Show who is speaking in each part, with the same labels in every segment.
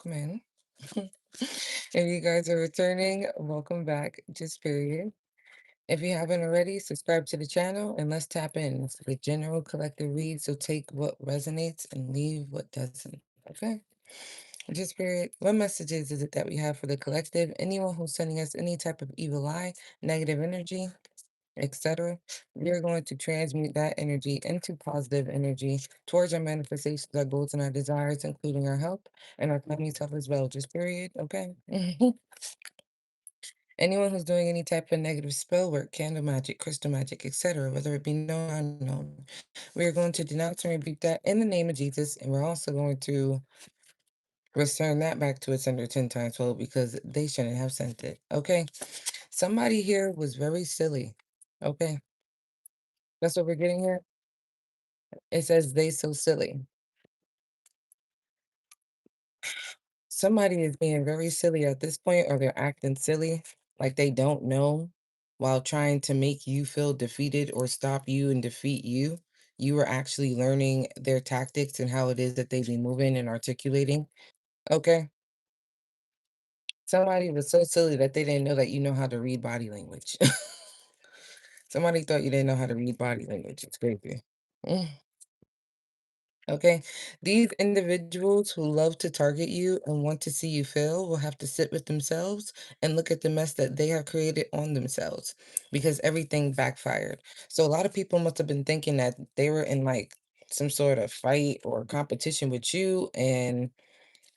Speaker 1: welcome in. If you guys are returning, welcome back. Just period. If you haven't already, subscribe to the channel and let's tap in. It's the general collective read, so take what resonates and leave what doesn't. Okay? Just period. What messages is it that we have for the collective? Anyone who's sending us any type of evil eye, negative energy, etc. We're going to transmute that energy into positive energy towards our manifestations, our goals, and our desires, including our health and our family's health as well. Just period. Okay. Anyone who's doing any type of negative spell work, candle magic, crystal magic, etc., whether it be known or unknown, we are going to denounce and rebuke that in the name of Jesus, and we're also going to return that back to its sender 10 times fold because they shouldn't have sent it. Okay. Somebody here was very silly. Okay. That's what we're getting here. It says they so silly. Somebody is being very silly at this point, or they're acting silly, like they don't know, while trying to make you feel defeated or stop you and defeat you. You are actually learning their tactics and how it is that they be moving and articulating. Okay. Somebody was so silly that they didn't know that you know how to read body language. Somebody thought you didn't know how to read body language. It's crazy. Mm. Okay. These individuals who love to target you and want to see you fail will have to sit with themselves and look at the mess that they have created on themselves because everything backfired. So a lot of people must have been thinking that they were in like some sort of fight or competition with you, and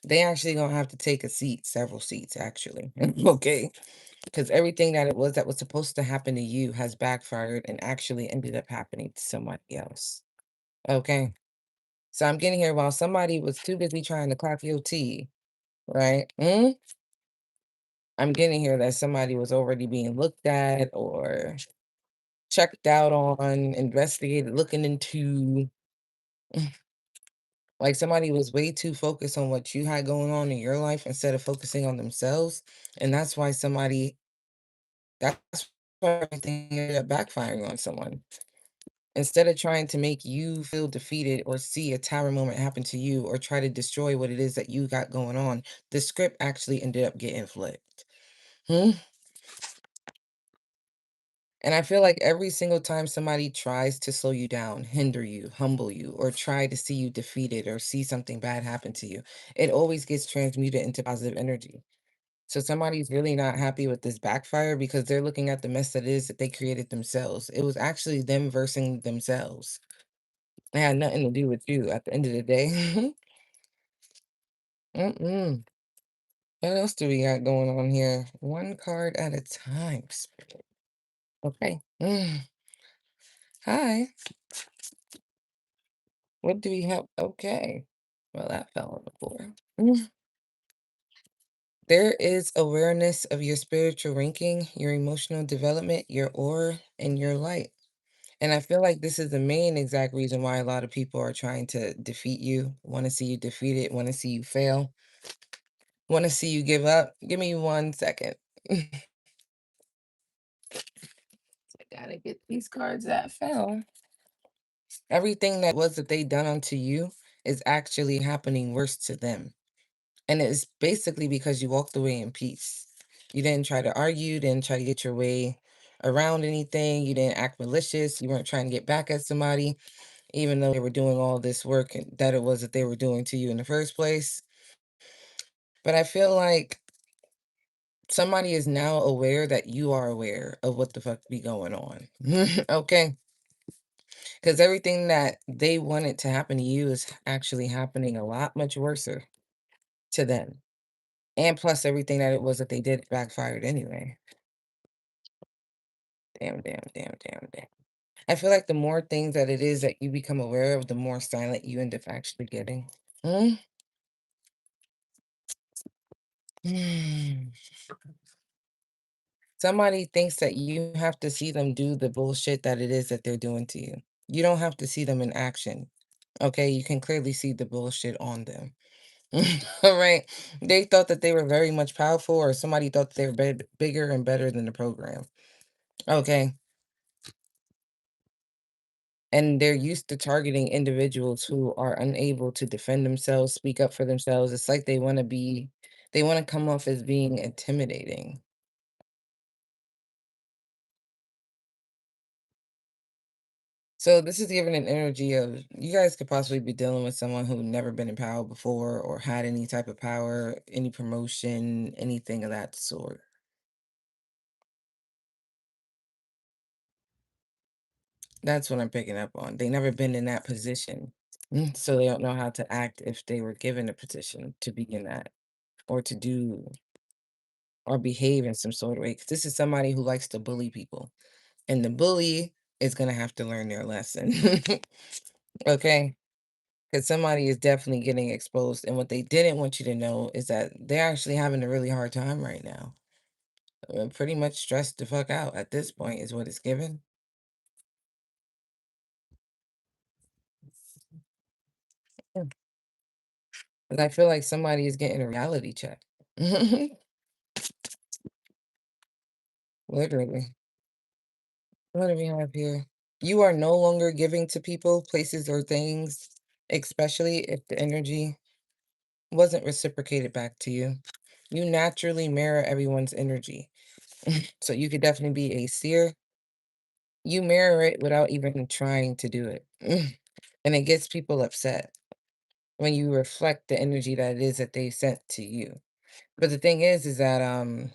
Speaker 1: they actually gonna have to take a seat, several seats actually. Okay. Because everything that was supposed to happen to you has backfired and actually ended up happening to somebody else. Okay. So I'm getting here while somebody was too busy trying to clock your T, right? I'm getting here that somebody was already being looked at or checked out on, investigated, looking into. Like somebody was way too focused on what you had going on in your life instead of focusing on themselves. And that's why everything ended up backfiring on someone. Instead of trying to make you feel defeated or see a tower moment happen to you or try to destroy what it is that you got going on, the script actually ended up getting flipped. Hmm? And I feel like every single time somebody tries to slow you down, hinder you, humble you, or try to see you defeated or see something bad happen to you, it always gets transmuted into positive energy. So somebody's really not happy with this backfire because they're looking at the mess that it is that they created themselves. It was actually them versing themselves. It had nothing to do with you at the end of the day. Mm-mm. What else do we got going on here? One card at a time. Okay. Hi. What do we have? Okay. Well, that fell on the floor. There is awareness of your spiritual ranking, your emotional development, your aura, and your light. And I feel like this is the main exact reason why a lot of people are trying to defeat you, want to see you defeated, want to see you fail, want to see you give up. Give me 1 second. I gotta get these cards that fell. Everything that was that they done unto you is actually happening worse to them. And it's basically because you walked away in peace. You didn't try to argue, didn't try to get your way around anything. You didn't act malicious. You weren't trying to get back at somebody, even though they were doing all this work that it was that they were doing to you in the first place. But I feel like somebody is now aware that you are aware of what the fuck be going on. Okay. Because everything that they wanted to happen to you is actually happening a lot much worse to them. And plus everything that it was that they did backfired anyway. Damn, damn, damn, damn, damn. I feel like the more things that it is that you become aware of, the more silent you end up actually getting. Mm? Mm. Somebody thinks that you have to see them do the bullshit that it is that they're doing to you. You don't have to see them in action. Okay, you can clearly see the bullshit on them. All right. They thought that they were very much powerful, or somebody thought they were bigger and better than the program. Okay. And they're used to targeting individuals who are unable to defend themselves, speak up for themselves. It's like they want to come off as being intimidating. So this is giving an energy of you guys could possibly be dealing with someone who never been in power before or had any type of power, any promotion, anything of that sort. That's what I'm picking up on. They never been in that position. So they don't know how to act if they were given a position to be in that or to do or behave in some sort of way. 'Cause this is somebody who likes to bully people. And the bully is gonna have to learn their lesson. Okay? Because somebody is definitely getting exposed. And what they didn't want you to know is that they're actually having a really hard time right now. Pretty much stressed the fuck out at this point is what it's given. 'Cause I feel like somebody is getting a reality check. Literally. What do we have here? You are no longer giving to people, places, or things, especially if the energy wasn't reciprocated back to you. You naturally mirror everyone's energy. So you could definitely be a seer. You mirror it without even trying to do it. And it gets people upset when you reflect the energy that it is that they sent to you. But the thing is that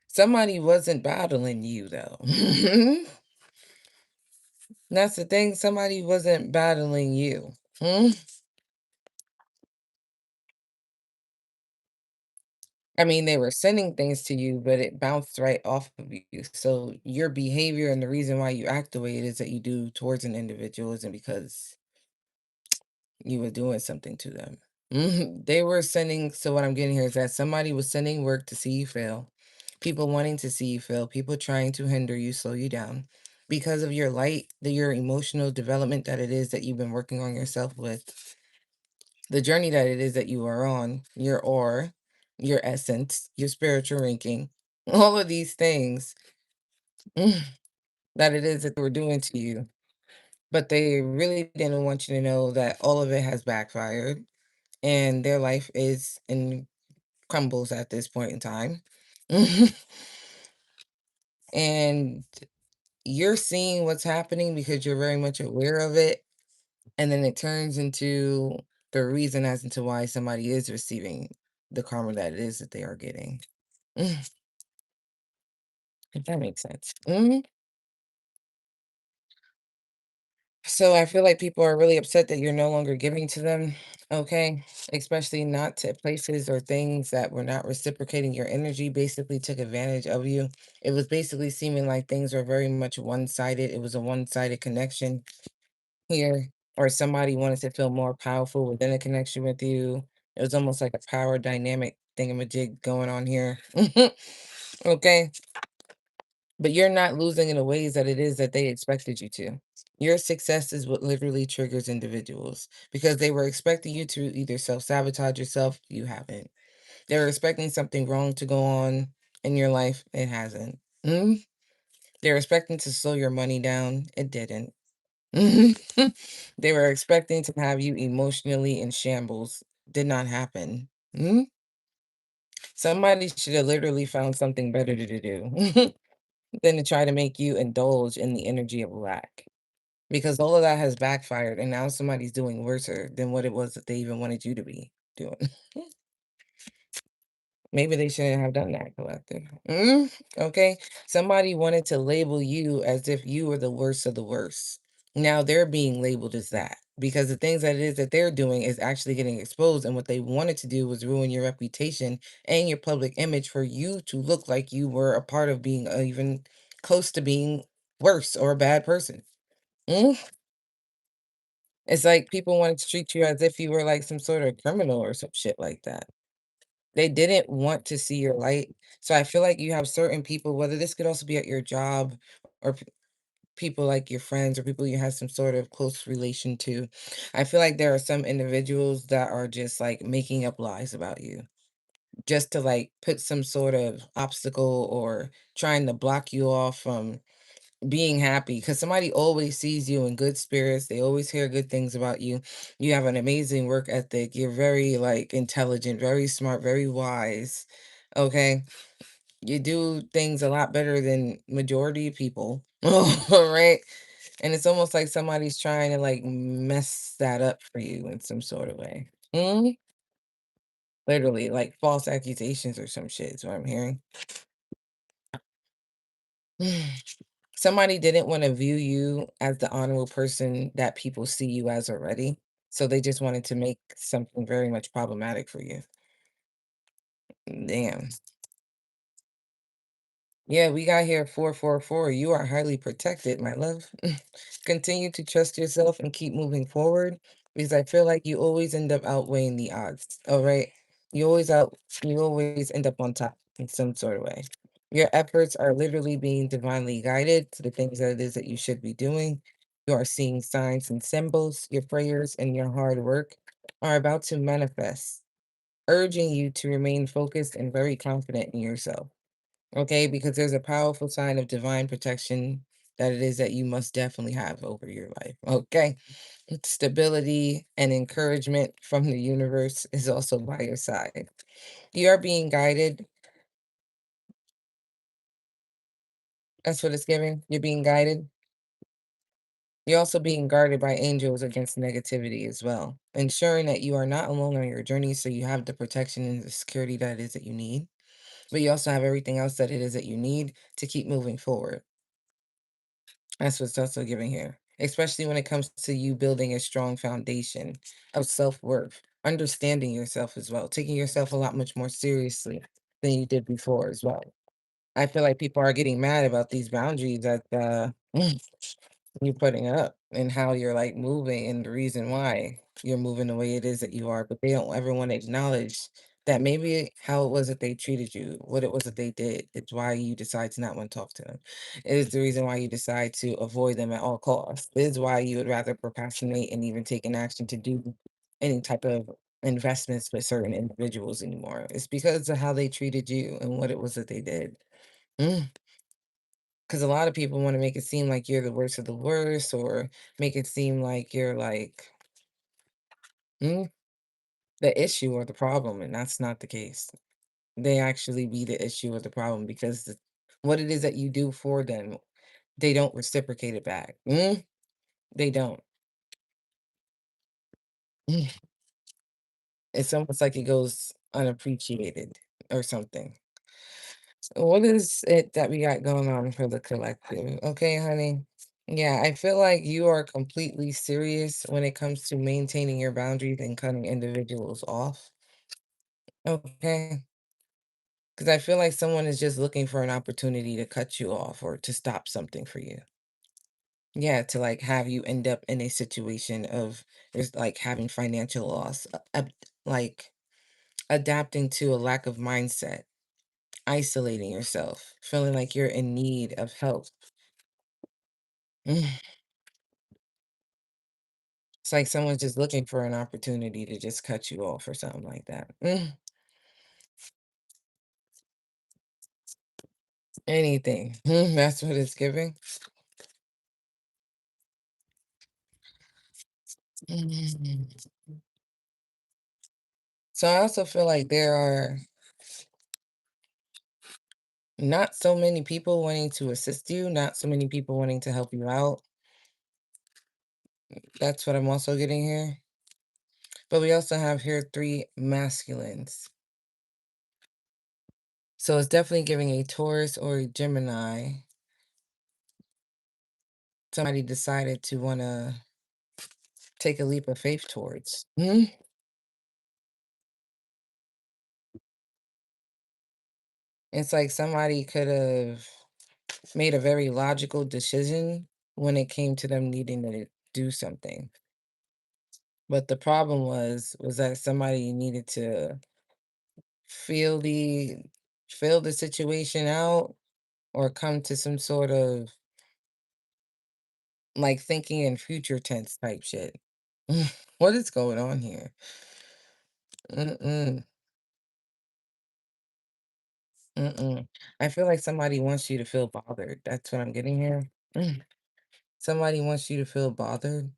Speaker 1: somebody wasn't battling you though. That's the thing, somebody wasn't battling you. Hmm? I mean, they were sending things to you, but it bounced right off of you. So your behavior and the reason why you act the way it is that you do towards an individual isn't because you were doing something to them. They were sending, so what I'm getting here is that somebody was sending work to see you fail, people wanting to see you fail, people trying to hinder you, slow you down because of your light, your emotional development that it is that you've been working on yourself with, the journey that it is that you are on, your aura, your essence, your spiritual ranking, all of these things that it is that they were doing to you. But they really didn't want you to know that all of it has backfired and their life is in crumbles at this point in time. And you're seeing what's happening because you're very much aware of it. And then it turns into the reason as into why somebody is receiving the karma that it is that they are getting. If that makes sense. So I feel like people are really upset that you're no longer giving to them, okay? Especially not to places or things that were not reciprocating your energy, basically took advantage of you. It was basically seeming like things were very much one-sided. It was a one-sided connection here, or somebody wanted to feel more powerful within a connection with you. It was almost like a power dynamic thingamajig going on here. Okay? But you're not losing in the ways that it is that they expected you to. Your success is what literally triggers individuals because they were expecting you to either self-sabotage yourself, you haven't. They were expecting something wrong to go on in your life, it hasn't. They were expecting to slow your money down, it didn't. They were expecting to have you emotionally in shambles, did not happen. Somebody should have literally found something better to do than to try to make you indulge in the energy of lack. Because all of that has backfired, and now somebody's doing worser than what it was that they even wanted you to be doing. Maybe they shouldn't have done that, collective. Okay? Somebody wanted to label you as if you were the worst of the worst. Now they're being labeled as that because the things that it is that they're doing is actually getting exposed, and what they wanted to do was ruin your reputation and your public image for you to look like you were a part of being even close to being worse or a bad person. Mm? It's like people wanted to treat you as if you were like some sort of criminal or some shit like that. They didn't want to see your light. So I feel like you have certain people, whether this could also be at your job or people like your friends or people you have some sort of close relation to. I feel like there are some individuals that are just like making up lies about you just to like put some sort of obstacle or trying to block you off from being happy because somebody always sees you in good spirits. They always hear good things about you. You have an amazing work ethic. You're very like intelligent, very smart, very wise. Okay. You do things a lot better than majority of people. All right. And it's almost like somebody's trying to like mess that up for you in some sort of way. Literally, like false accusations or some shit is what I'm hearing. Somebody didn't want to view you as the honorable person that people see you as already. So they just wanted to make something very much problematic for you. Damn. Yeah, we got here 444. You are highly protected, my love. Continue to trust yourself and keep moving forward because I feel like you always end up outweighing the odds. All right. You always out you always end up on top in some sort of way. Your efforts are literally being divinely guided to the things that it is that you should be doing. You are seeing signs and symbols. Your prayers and your hard work are about to manifest, urging you to remain focused and very confident in yourself. Okay, because there's a powerful sign of divine protection that it is that you must definitely have over your life. Okay. Stability and encouragement from the universe is also by your side. You are being guided. That's what it's giving. You're being guided. You're also being guarded by angels against negativity as well, ensuring that you are not alone on your journey. So you have the protection and the security that it is that you need, but you also have everything else that it is that you need to keep moving forward. That's what's also giving here, especially when it comes to you building a strong foundation of self-worth, understanding yourself as well, taking yourself a lot much more seriously than you did before as well. I feel like people are getting mad about these boundaries that you're putting up and how you're like moving and the reason why you're moving the way it is that you are, but they don't ever want to acknowledge that maybe how it was that they treated you, what it was that they did. It's why you decide to not want to talk to them. It is the reason why you decide to avoid them at all costs. It is why you would rather procrastinate and even take an action to do any type of investments with certain individuals anymore. It's because of how they treated you and what it was that they did. Because a lot of people want to make it seem like you're the worst of the worst or make it seem like you're like mm, the issue or the problem. And that's not the case. They actually be the issue or the problem because what it is that you do for them, they don't reciprocate it back. They don't. Mm. It's almost like it goes unappreciated or something. What is it that we got going on for the collective? Okay, honey. Yeah, I feel like you are completely serious when it comes to maintaining your boundaries and cutting individuals off. Okay. Because I feel like someone is just looking for an opportunity to cut you off or to stop something for you. Yeah, to like have you end up in a situation of just like having financial loss, like adapting to a lack of mindset, isolating yourself, feeling like you're in need of help. It's like someone's just looking for an opportunity to just cut you off or something like that. Anything. That's what it's giving. Mhm. So I also feel like there are not so many people wanting to assist you, not so many people wanting to help you out. That's what I'm also getting here. But we also have here three masculines. So it's definitely giving a Taurus or a Gemini. Somebody decided to want to take a leap of faith towards. It's like somebody could have made a very logical decision when it came to them needing to do something. But the problem was that somebody needed to feel the feel the situation out or come to some sort of like thinking in future tense type shit. What is going on here? Mm-mm, mm-mm. I feel like somebody wants you to feel bothered. That's what I'm getting here. Mm. Somebody wants you to feel bothered.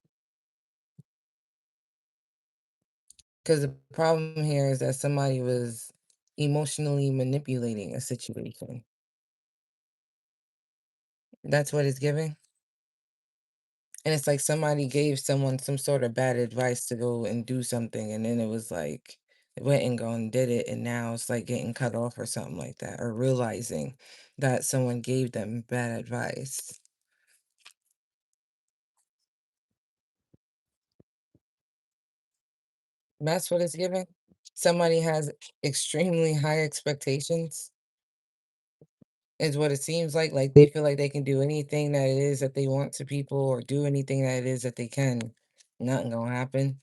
Speaker 1: Because the problem here is that somebody was emotionally manipulating a situation. That's what it's giving. And it's like somebody gave someone some sort of bad advice to go and do something, and then it was like they went and go and did it, and now it's like getting cut off or something like that, or realizing that someone gave them bad advice. That's what it's giving. Somebody has extremely high expectations, is what it seems like they feel like they can do anything that it is that they want to people, or do anything that it is that they can. Nothing gonna happen.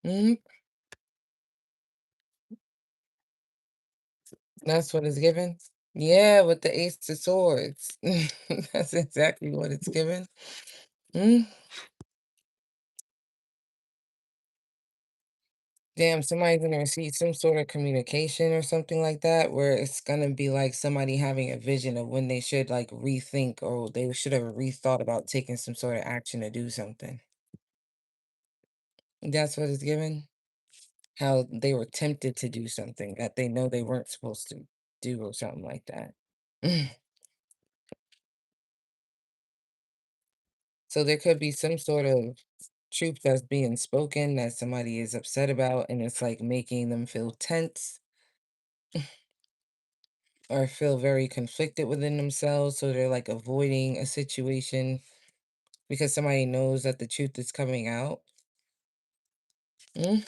Speaker 1: Mhm. That's what it's given. Yeah, with the Ace of Swords. That's exactly what it's given. Mm. Damn, somebody's gonna receive some sort of communication or something like that, where it's gonna be like somebody having a vision of when they should like rethink, or they should have rethought about taking some sort of action to do something. That's what it's given. How they were tempted to do something that they know they weren't supposed to do, or something like that. So there could be some sort of truth that's being spoken that somebody is upset about, and it's like making them feel tense or feel very conflicted within themselves. So they're like avoiding a situation because somebody knows that the truth is coming out. Mm,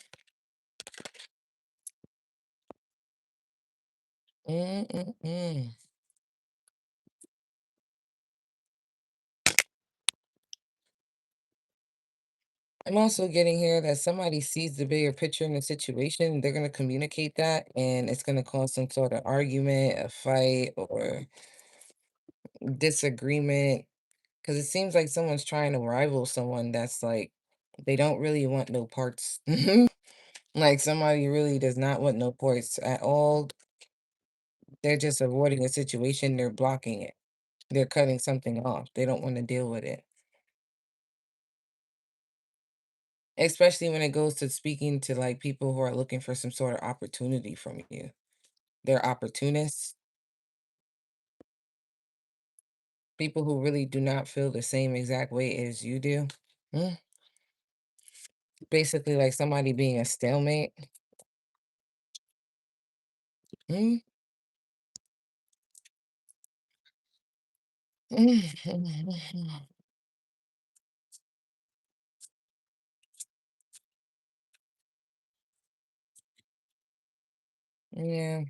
Speaker 1: mm, mm, mm. I'm also getting here that somebody sees the bigger picture in the situation. They're going to communicate that, and it's going to cause some sort of argument, a fight, or disagreement. Because it seems like someone's trying to rival someone that's like, they don't really want no parts. Like somebody really does not want no parts at all. They're just avoiding a situation. They're blocking it. They're cutting something off. They don't want to deal with it. Especially when it goes to speaking to like people who are looking for some sort of opportunity from you. They're opportunists, people who really do not feel the same exact way as you do. Mm. Basically, like somebody being a stalemate. Mm. Yeah.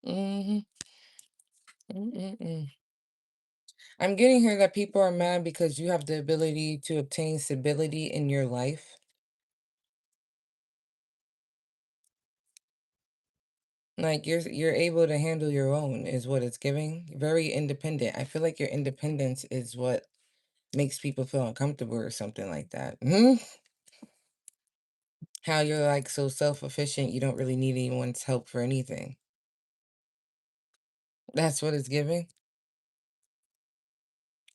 Speaker 1: Mhm. Mm-mm-mm. I'm getting here that people are mad because you have the ability to obtain stability in your life. Like you're able to handle your own is what it's giving. Very independent. I feel like your independence is what makes people feel uncomfortable or something like that. Mhm. How you're like so self-efficient, you don't really need anyone's help for anything. That's what it's giving.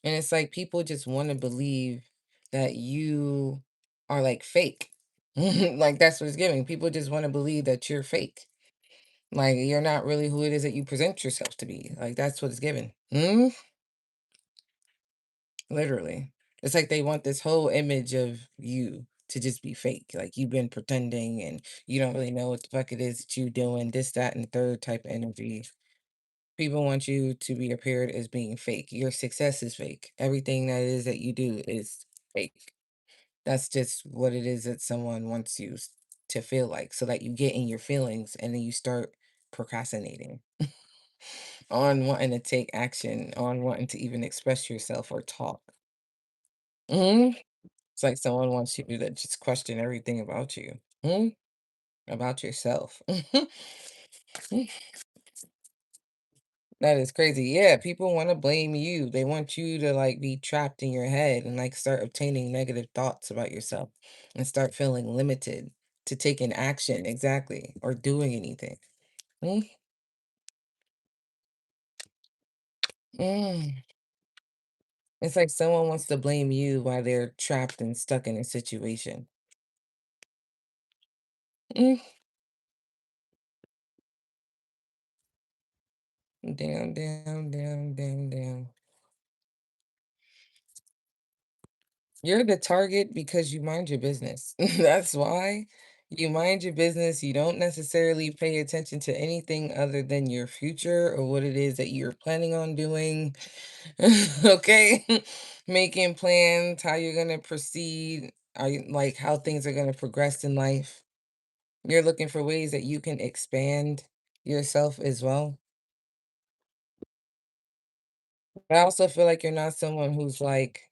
Speaker 1: And it's like people just want to believe that you are like fake. Like that's what it's giving. People just want to believe that you're fake. Like you're not really who it is that you present yourself to be. Like that's what it's given. Literally. It's like they want this whole image of you to just be fake. Like you've been pretending and you don't really know what the fuck it is that you doing, this, that, and the third type of energy. People want you to be appeared as being fake. Your success is fake. Everything that it is that you do is fake. That's just what it is that someone wants you to feel like, so that you get in your feelings and then you start procrastinating on wanting to take action, on wanting to even express yourself or talk. Mhm. It's like someone wants you to just question everything about you, about yourself. That is crazy. Yeah, people want to blame you. They want you to like be trapped in your head and like start obtaining negative thoughts about yourself and start feeling limited to taking action, exactly, or doing anything. Mm, Mm. It's like someone wants to blame you while they're trapped and stuck in a situation. Mm. Damn, damn, damn, damn, damn. You're the target because you mind your business. That's why you mind your business. You don't necessarily pay attention to anything other than your future or what it is that you're planning on doing. Okay. Making plans, how you're going to proceed, are you, like how things are going to progress in life. You're looking for ways that you can expand yourself as well. But I also feel like you're not someone who's like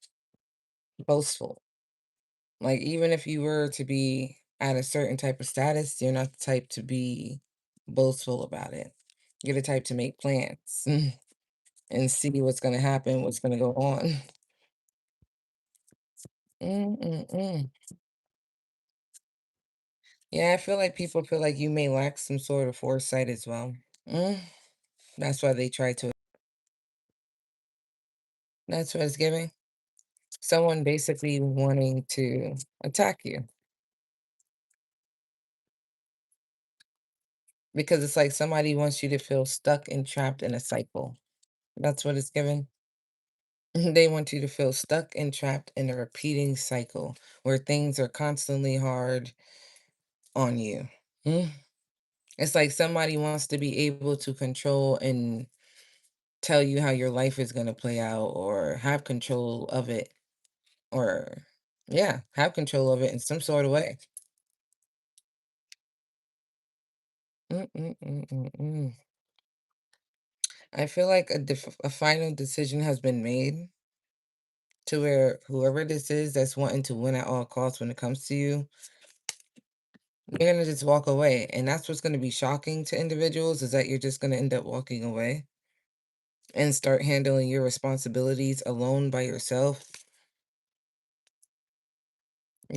Speaker 1: boastful. Like, even if you were to be at a certain type of status, you're not the type to be boastful about it. You're the type to make plans and see what's going to happen, what's going to go on. Mm-mm-mm. Yeah, I feel like people feel like you may lack some sort of foresight as well. Mm, that's why they try to. That's what it's giving. Someone basically wanting to attack you because it's like somebody wants you to feel stuck and trapped in a cycle. That's what it's giving. They want you to feel stuck and trapped in a repeating cycle where things are constantly hard on you. Mm. It's like somebody wants to be able to control and tell you how your life is going to play out or have control of it or, yeah, have control of it in some sort of way. Mm-mm-mm-mm-mm. I feel like a final decision has been made to where whoever this is that's wanting to win at all costs when it comes to you, you're gonna just walk away, and that's what's gonna be shocking to individuals is that you're just gonna end up walking away and start handling your responsibilities alone by yourself,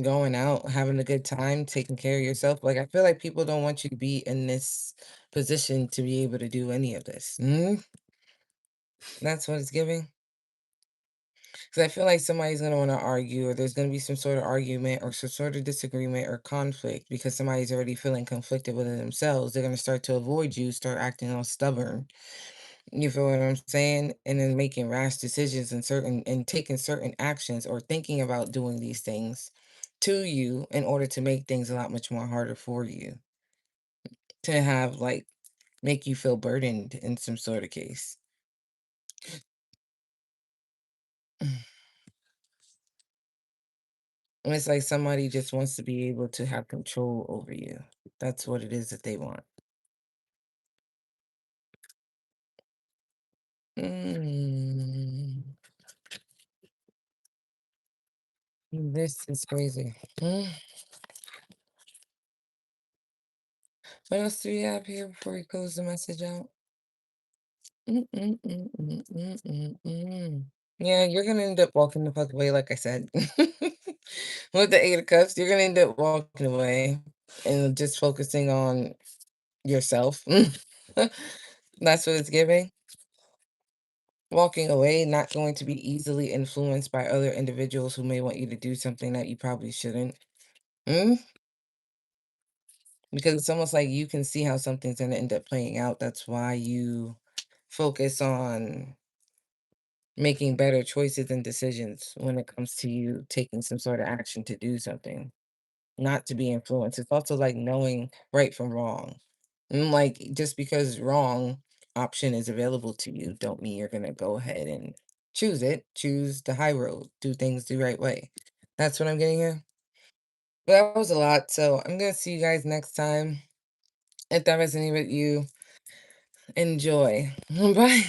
Speaker 1: going out, having a good time, taking care of yourself. Like, I feel like people don't want you to be in this position to be able to do any of this. That's what it's giving. Because I feel like somebody's gonna want to argue, or there's gonna be some sort of argument, or some sort of disagreement, or conflict because somebody's already feeling conflicted within themselves. They're gonna start to avoid you, start acting all stubborn. You feel what I'm saying? And then making rash decisions and taking certain actions or thinking about doing these things to you in order to make things a lot much more harder for you. To have like make you feel burdened in some sort of case. And it's like somebody just wants to be able to have control over you. That's what it is that they want. Mm, this is crazy. What else do we have here before we close the message out? Mm, mm, mm, mm, mm, mm, mm. Yeah, you're gonna end up walking the fuck away, like I said. With the 8 of Cups, you're gonna end up walking away and just focusing on yourself. That's what it's giving. Walking away, not going to be easily influenced by other individuals who may want you to do something that you probably shouldn't. Mm? Because it's almost like you can see how something's gonna end up playing out. That's why you focus on making better choices and decisions when it comes to you taking some sort of action to do something, not to be influenced. It's also like knowing right from wrong. Like just because wrong option is available to you, don't mean you're gonna go ahead and choose it. Choose the high road. Do things the right way. That's what I'm getting here. But that was a lot. So I'm gonna see you guys next time. If that resonated with you, enjoy. Bye.